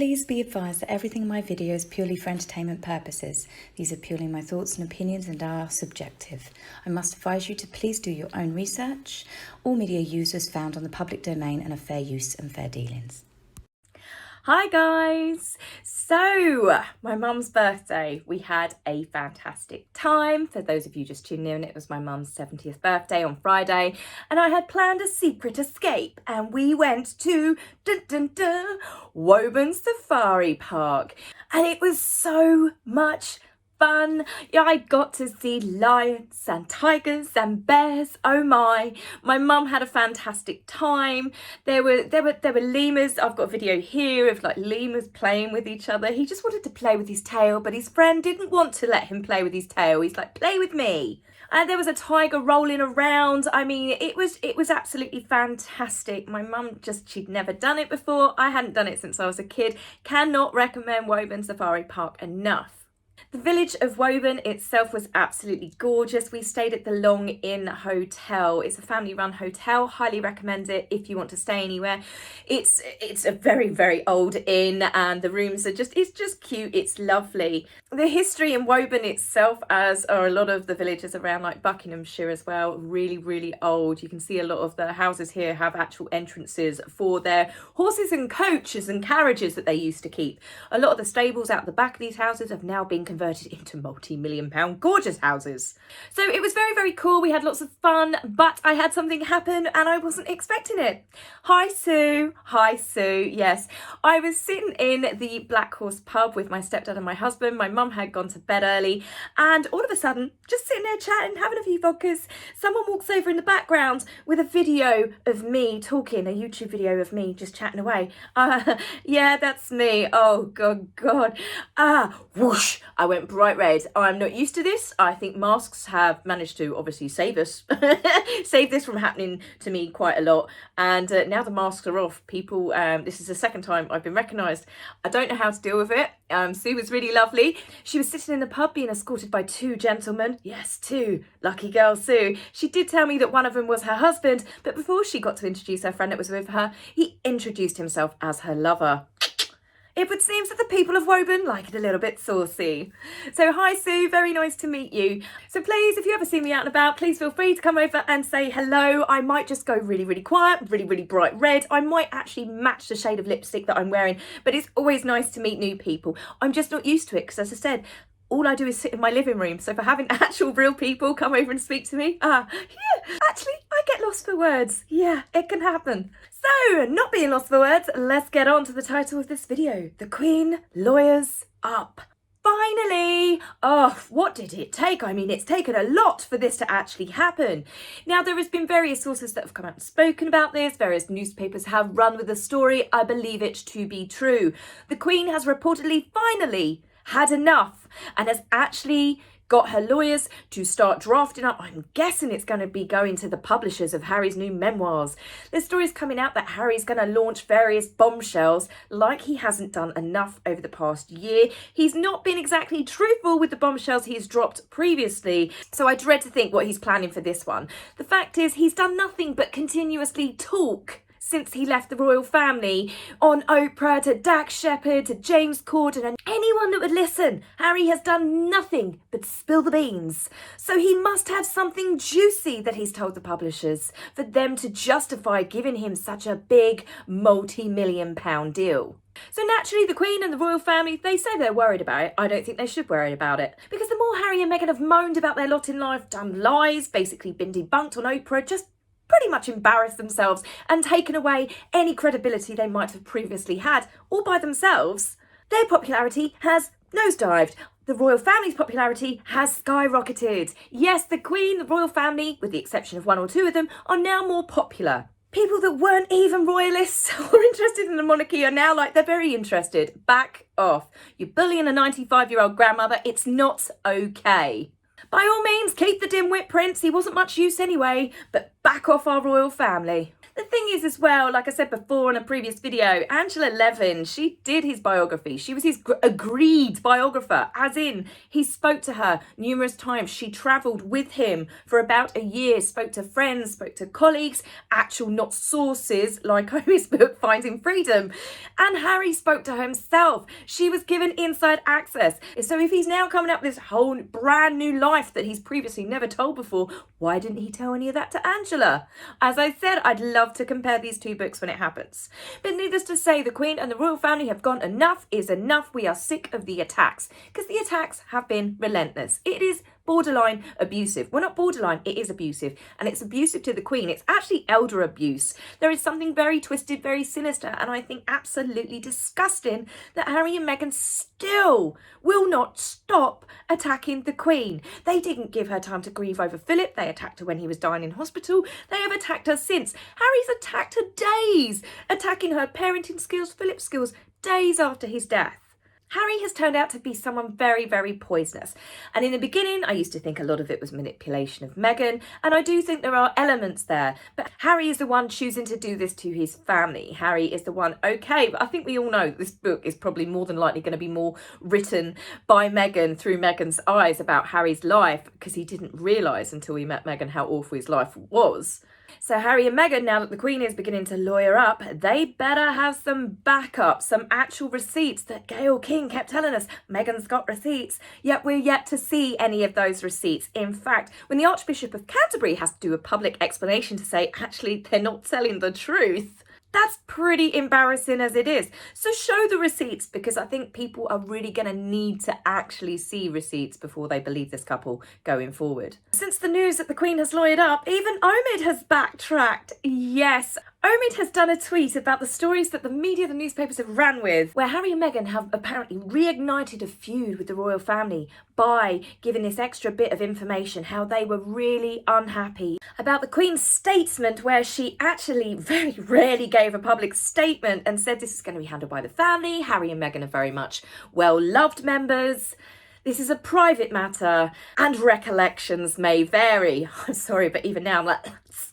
Please be advised that everything in my video is purely for entertainment purposes. These are purely my thoughts and opinions and are subjective. I must advise you to please do your own research. All media users found on the public domain and are fair use and fair dealings. Hi guys! So, my mum's birthday. We had a fantastic time. For those of you just tuning in, it was my mum's 70th birthday on Friday, and I had planned a secret escape, and we went to Woburn Safari Park, and it was so much fun. Yeah, I got to see lions and tigers and bears. Oh my mum had a fantastic time. There were lemurs. I've got a video here of like lemurs playing with each other. He just wanted to play with his tail, but his friend didn't want to let him play with his tail. He's like, play with me. And there was a tiger rolling around. I mean, it was absolutely fantastic. My mum she'd never done it before. I hadn't done it since I was a kid. Cannot recommend Woburn Safari Park enough. The village of Woburn itself was absolutely gorgeous. We stayed at the Long Inn Hotel. It's a family-run hotel. Highly recommend it if you want to stay anywhere. It's a very, very old inn, and the rooms are it's just cute. It's lovely. The history in Woburn itself, as are a lot of the villages around like Buckinghamshire as well, really, really old. You can see a lot of the houses here have actual entrances for their horses and coaches and carriages that they used to keep. A lot of the stables out the back of these houses have now been converted into multi-million-pound gorgeous houses. So it was very, very cool. We had lots of fun, but I had something happen and I wasn't expecting it. Hi Sue. Yes, I was sitting in the Black Horse pub with my stepdad and my husband. My mum had gone to bed early, and all of a sudden, just sitting there chatting, having a few vodkas, someone walks over in the background with a video of me talking, a YouTube video of me just chatting away. Yeah, that's me. Oh God. Whoosh, I went bright red. I'm not used to this. I think masks have managed to obviously save us, save this from happening to me quite a lot. And now the masks are off, people, this is the second time I've been recognised. I don't know how to deal with it. Sue was really lovely. She was sitting in the pub being escorted by two gentlemen. Yes, two. Lucky girl, Sue. She did tell me that one of them was her husband, but before she got to introduce her friend that was with her, he introduced himself as her lover. It would seem that the people of Woburn like it a little bit saucy. So hi Sue, very nice to meet you. So please, if you ever see me out and about, please feel free to come over and say hello. I might just go really, really quiet, really, really bright red. I might actually match the shade of lipstick that I'm wearing, but it's always nice to meet new people. I'm just not used to it because, as I said, all I do is sit in my living room. So for having actual real people come over and speak to me, actually, I get lost for words. Yeah, it can happen. So, not being lost for words, let's get on to the title of this video. The Queen lawyers up. Finally! Oh, what did it take? I mean, it's taken a lot for this to actually happen. Now, there has been various sources that have come out and spoken about this. Various newspapers have run with the story. I believe it to be true. The Queen has reportedly finally had enough and has actually got her lawyers to start drafting up. I'm guessing it's going to be going to the publishers of Harry's new memoirs. There's stories coming out that Harry's going to launch various bombshells like he hasn't done enough over the past year. He's not been exactly truthful with the bombshells he's dropped previously, so I dread to think what he's planning for this one. The fact is, he's done nothing but continuously talk since he left the royal family, on Oprah, to Dax Shepard, to James Corden, and anyone that would listen. Harry has done nothing but spill the beans. So he must have something juicy that he's told the publishers for them to justify giving him such a big multi-million-pound deal. So naturally, the Queen and the royal family, they say they're worried about it. I don't think they should worry about it. Because the more Harry and Meghan have moaned about their lot in life, done lies, basically been debunked on Oprah, just pretty much embarrassed themselves and taken away any credibility they might have previously had all by themselves, their popularity has nosedived. The royal family's popularity has skyrocketed. Yes, the Queen, the royal family, with the exception of one or two of them, are now more popular. People that weren't even royalists or interested in the monarchy are now like, they're very interested. Back off. You're bullying a 95-year-old grandmother. It's not okay. By all means, keep the dimwit prince. He wasn't much use anyway, but back off our royal family. The thing is as well, like I said before in a previous video, Angela Levin, she did his biography. She was his agreed biographer, as in he spoke to her numerous times. She travelled with him for about a year, spoke to friends, spoke to colleagues, actual not sources like Omid's book, Finding Freedom. And Harry spoke to her himself. She was given inside access. So if he's now coming up with this whole brand new life that he's previously never told before, why didn't he tell any of that to Angela? As I said, I'd love to compare these two books when it happens. But needless to say, the Queen and the royal family have gone enough is enough. We are sick of the attacks, because the attacks have been relentless. It is borderline abusive. Well, not borderline, it is abusive. And it's abusive to the Queen. It's actually elder abuse. There is something very twisted, very sinister, and I think absolutely disgusting that Harry and Meghan still will not stop attacking the Queen. They didn't give her time to grieve over Philip. They attacked her when he was dying in hospital. They have attacked her since. Harry's attacked her days, attacking her parenting skills, Philip's skills, days after his death. Harry has turned out to be someone very, very poisonous. And in the beginning, I used to think a lot of it was manipulation of Meghan, and I do think there are elements there. But Harry is the one choosing to do this to his family. Harry is the one, okay, but I think we all know this book is probably more than likely going to be more written by Meghan through Meghan's eyes about Harry's life, because he didn't realise until he met Meghan how awful his life was. So Harry and Meghan, now that the Queen is beginning to lawyer up, they better have some backup, some actual receipts that Gayle King kept telling us. Meghan's got receipts, yet we're yet to see any of those receipts. In fact, when the Archbishop of Canterbury has to do a public explanation to say, actually, they're not telling the truth, that's pretty embarrassing as it is. So show the receipts, because I think people are really going to need to actually see receipts before they believe this couple going forward. Since the news that the Queen has lawyered up, even Omid has backtracked. Yes, Omid has done a tweet about the stories that the media, the newspapers have ran with, where Harry and Meghan have apparently reignited a feud with the royal family by giving this extra bit of information, how they were really unhappy about the Queen's statement, where she actually very rarely gave a public statement and said this is going to be handled by the family. Harry and Meghan are very much well-loved members. This is a private matter and recollections may vary. I'm sorry, but even now I'm like,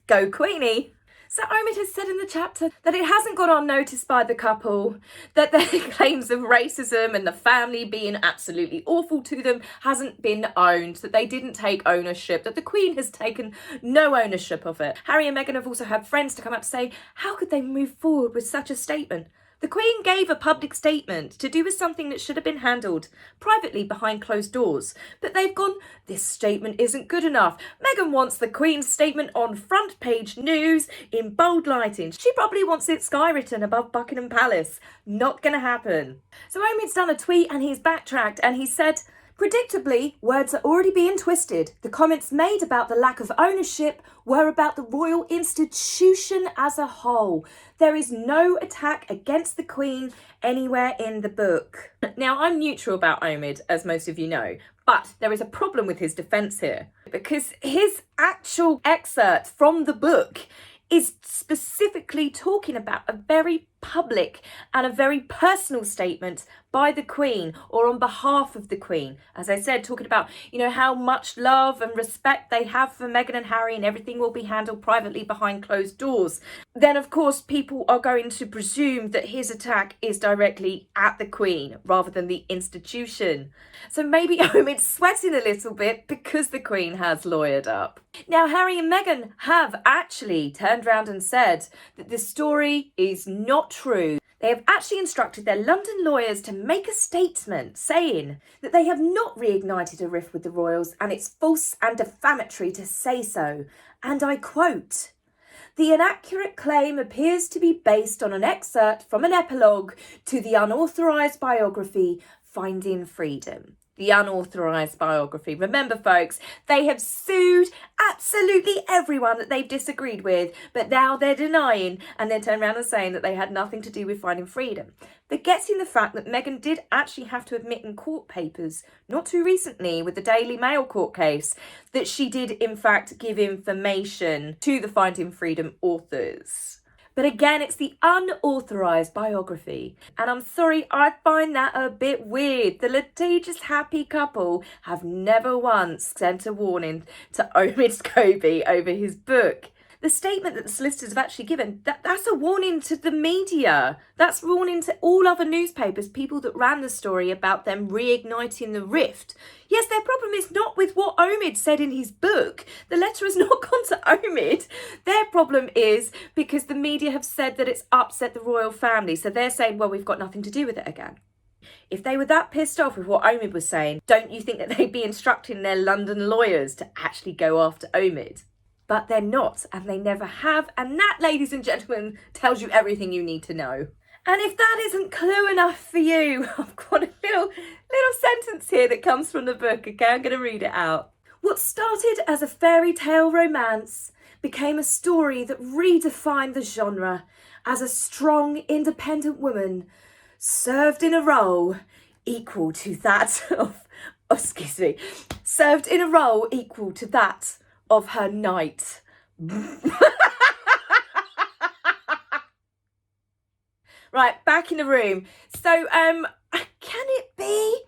go Queenie. So Omid has said in the chapter that it hasn't gone unnoticed by the couple, that their claims of racism and the family being absolutely awful to them hasn't been owned, that they didn't take ownership, that the Queen has taken no ownership of it. Harry and Meghan have also had friends to come up to say, how could they move forward with such a statement? The Queen gave a public statement to do with something that should have been handled privately behind closed doors. But they've gone, this statement isn't good enough. Meghan wants the Queen's statement on front page news in bold lighting. She probably wants it skywritten above Buckingham Palace. Not going to happen. So Omid's done a tweet and he's backtracked and he said, predictably, words are already being twisted. The comments made about the lack of ownership were about the royal institution as a whole. There is no attack against the Queen anywhere in the book. Now, I'm neutral about Omid, as most of you know, but there is a problem with his defence here, because his actual excerpt from the book is specifically talking about a very public and a very personal statement by the Queen, or on behalf of the Queen. As I said, talking about, how much love and respect they have for Meghan and Harry, and everything will be handled privately behind closed doors. Then, of course, people are going to presume that his attack is directly at the Queen rather than the institution. So maybe Omid's sweating a little bit because the Queen has lawyered up. Now, Harry and Meghan have actually turned around and said that this story is not true. They have actually instructed their London lawyers to make a statement saying that they have not reignited a rift with the royals and it's false and defamatory to say so. And I quote, "The inaccurate claim appears to be based on an excerpt from an epilogue to the unauthorised biography, Finding Freedom." The unauthorised biography. Remember, folks, they have sued absolutely everyone that they've disagreed with, but now they're denying and then turn around and saying that they had nothing to do with Finding Freedom. Forgetting the fact that Meghan did actually have to admit in court papers, not too recently with the Daily Mail court case, that she did in fact give information to the Finding Freedom authors. But again, it's the unauthorised biography. And I'm sorry, I find that a bit weird. The litigious happy couple have never once sent a warning to Omid Scobie over his book. the statement that the solicitors have actually given, that's a warning to the media. That's a warning to all other newspapers, people that ran the story about them reigniting the rift. Yes, their problem is not with what Omid said in his book. The letter has not gone to Omid. Their problem is because the media have said that it's upset the royal family. So they're saying, well, we've got nothing to do with it again. If they were that pissed off with what Omid was saying, don't you think that they'd be instructing their London lawyers to actually go after Omid? But they're not, and they never have. And that, ladies and gentlemen, tells you everything you need to know. And if that isn't clue enough for you, I've got a little sentence here that comes from the book, okay? I'm going to read it out. What started as a fairy tale romance became a story that redefined the genre as a strong, independent woman served in a role equal to that served in a role equal to that of her knight. Right, back in the room. So, can it be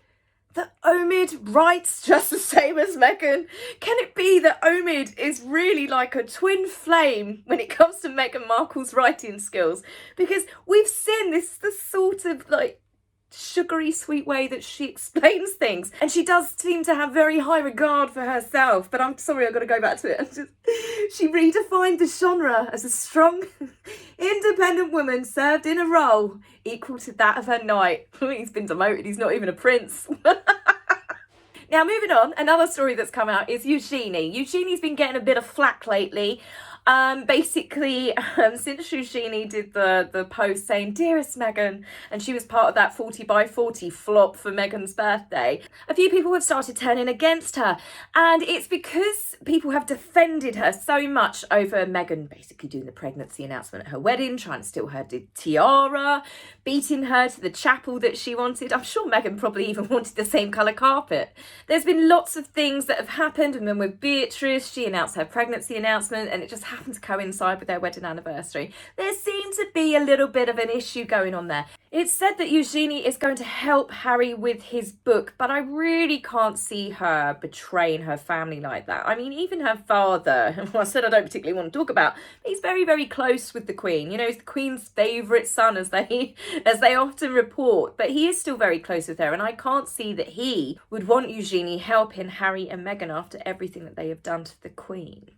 that Omid writes just the same as Meghan? Can it be that Omid is really like a twin flame when it comes to Meghan Markle's writing skills? Because we've seen this the sort of like sugary sweet way that she explains things, and she does seem to have very high regard for herself. But I'm sorry, I've got to go back to it. She redefined the genre as a strong independent woman served in a role equal to that of her knight. He's been demoted, he's not even a prince. Now moving on, another story that's come out is Eugenie. Eugenie's been getting a bit of flack lately. Basically, since Eugenie did the post saying, "Dearest Meghan," and she was part of that 40 by 40 flop for Meghan's birthday, a few people have started turning against her. And it's because people have defended her so much over Meghan basically doing the pregnancy announcement at her wedding, trying to steal her tiara, beating her to the chapel that she wanted. I'm sure Meghan probably even wanted the same colour carpet. There's been lots of things that have happened, and then with Beatrice, she announced her pregnancy announcement, and it just happened to coincide with their wedding anniversary. There seems to be a little bit of an issue going on there. It's said that Eugenie is going to help Harry with his book, but I really can't see her betraying her family like that. I mean, even her father, who I said I don't particularly want to talk about, he's very, very close with the Queen. You know, he's the Queen's favourite son, as they often report, but he is still very close with her, and I can't see that he would want Eugenie helping Harry and Meghan after everything that they have done to the Queen.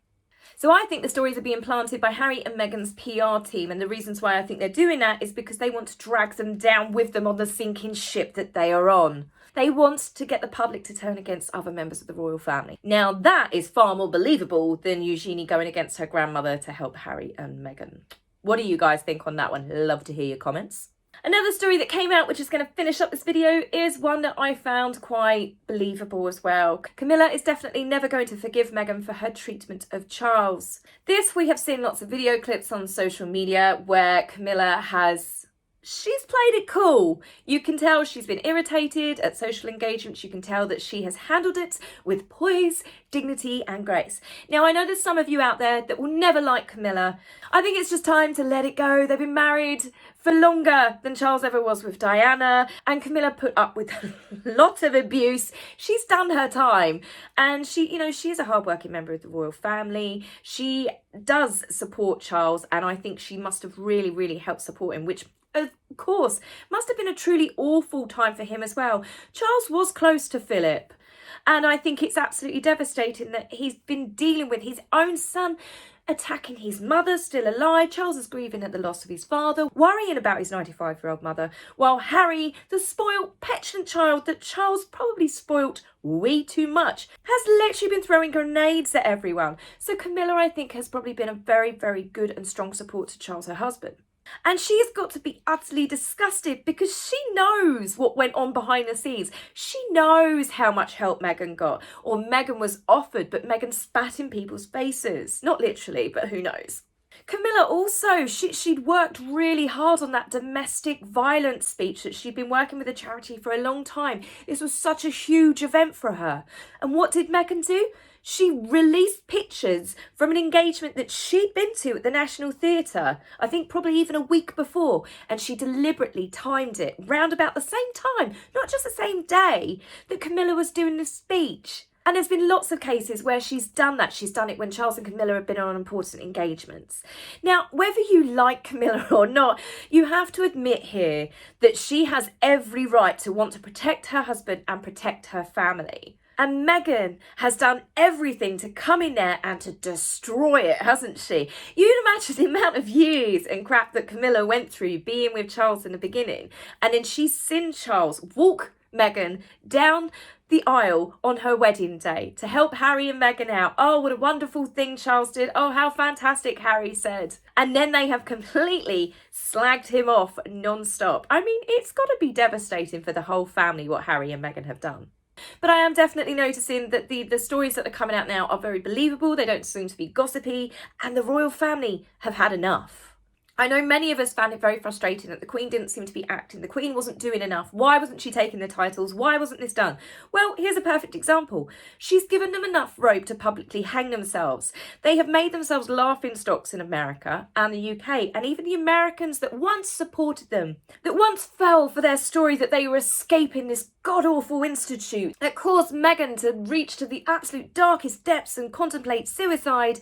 So I think the stories are being planted by Harry and Meghan's PR team, and the reasons why I think they're doing that is because they want to drag them down with them on the sinking ship that they are on. They want to get the public to turn against other members of the royal family. Now that is far more believable than Eugenie going against her grandmother to help Harry and Meghan. What do you guys think on that one? Love to hear your comments. Another story that came out, which is going to finish up this video, is one that I found quite believable as well. Camilla is definitely never going to forgive Meghan for her treatment of Charles. This, we have seen lots of video clips on social media where Camilla she's played it cool. You can tell she's been irritated at social engagements. You can tell that she has handled it with poise, dignity and grace. Now, I know there's some of you out there that will never like Camilla. I think it's just time to let it go. They've been married for longer than Charles ever was with Diana, and Camilla put up with a lot of abuse. She's done her time, and she is a hardworking member of the royal family. She does support Charles, and I think she must have really, really helped support him, which of course must have been a truly awful time for him as well. Charles was close to Philip, and I think it's absolutely devastating that he's been dealing with his own son attacking his mother, still alive. Charles is grieving at the loss of his father, worrying about his 95-year-old mother, while Harry, the spoilt, petulant child that Charles probably spoilt way too much, has literally been throwing grenades at everyone. So Camilla, I think, has probably been a very, very good and strong support to Charles, her husband. And she has got to be utterly disgusted because she knows what went on behind the scenes. She knows how much help Meghan got, or Meghan was offered, but Meghan spat in people's faces. Not literally, but who knows. Camilla also, she'd worked really hard on that domestic violence speech that she'd been working with a charity for a long time. This was such a huge event for her. And what did Meghan do? She released pictures from an engagement that she'd been to at the National Theatre, I think probably even a week before, and she deliberately timed it round about the same time, not just the same day, that Camilla was doing the speech. And there's been lots of cases where she's done that. She's done it when Charles and Camilla have been on important engagements. Now, whether you like Camilla or not, you have to admit here that she has every right to want to protect her husband and protect her family. And Meghan has done everything to come in there and to destroy it, hasn't she? You'd imagine the amount of years and crap that Camilla went through being with Charles in the beginning. And then she's seen Charles walk Meghan down the aisle on her wedding day to help Harry and Meghan out. Oh, what a wonderful thing Charles did. Oh, how fantastic, Harry said. And then they have completely slagged him off non-stop. I mean, it's got to be devastating for the whole family what Harry and Meghan have done. But I am definitely noticing that the stories that are coming out now are very believable. They don't seem to be gossipy, and the royal family have had enough. I know many of us found it very frustrating that the Queen didn't seem to be acting. The Queen wasn't doing enough. Why wasn't she taking the titles? Why wasn't this done? Well, here's a perfect example. She's given them enough rope to publicly hang themselves. They have made themselves laughing stocks in America and the UK, and even the Americans that once supported them, that once fell for their story that they were escaping this god-awful institute that caused Meghan to reach to the absolute darkest depths and contemplate suicide.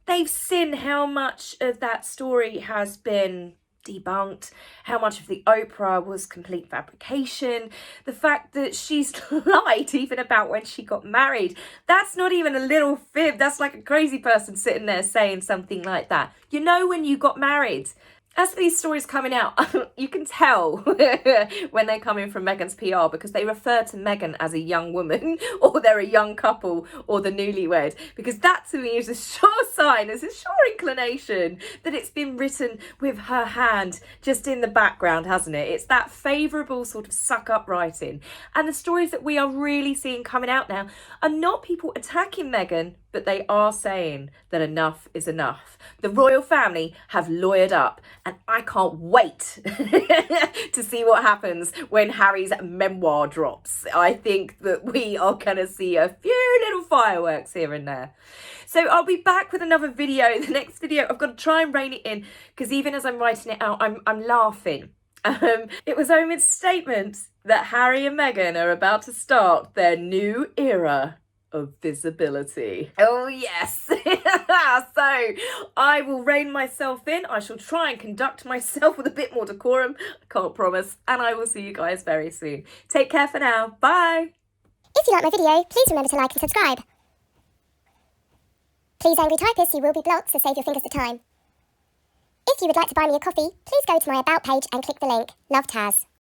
They've seen how much of that story has been debunked, how much of the Oprah was complete fabrication, the fact that she's lied even about when she got married. That's not even a little fib. That's like a crazy person sitting there saying something like that. You know, when you got married. As for these stories coming out, you can tell when they're coming from Meghan's PR because they refer to Meghan as a young woman or they're a young couple or the newlywed, because that to me is a sure sign, it's a sure inclination that it's been written with her hand just in the background, hasn't it? It's that favourable sort of suck-up writing. And the stories that we are really seeing coming out now are not people attacking Meghan, but they are saying that enough is enough. The royal family have lawyered up, and I can't wait to see what happens when Harry's memoir drops. I think that we are going to see a few little fireworks here and there. So I'll be back with another video. The next video, I've got to try and rein it in, because even as I'm writing it out, I'm laughing. It was Omid's statement that Harry and Meghan are about to start their new era of visibility. Oh yes. So I will rein myself in. I shall try and conduct myself with a bit more decorum. I can't promise. And I will see you guys very soon. Take care for now. Bye. If you like my video, please remember to like and subscribe. Please, angry typists, you will be blocked, so save your fingers the time. If you would like to buy me a coffee, please go to my About page and click the link. Love, Taz.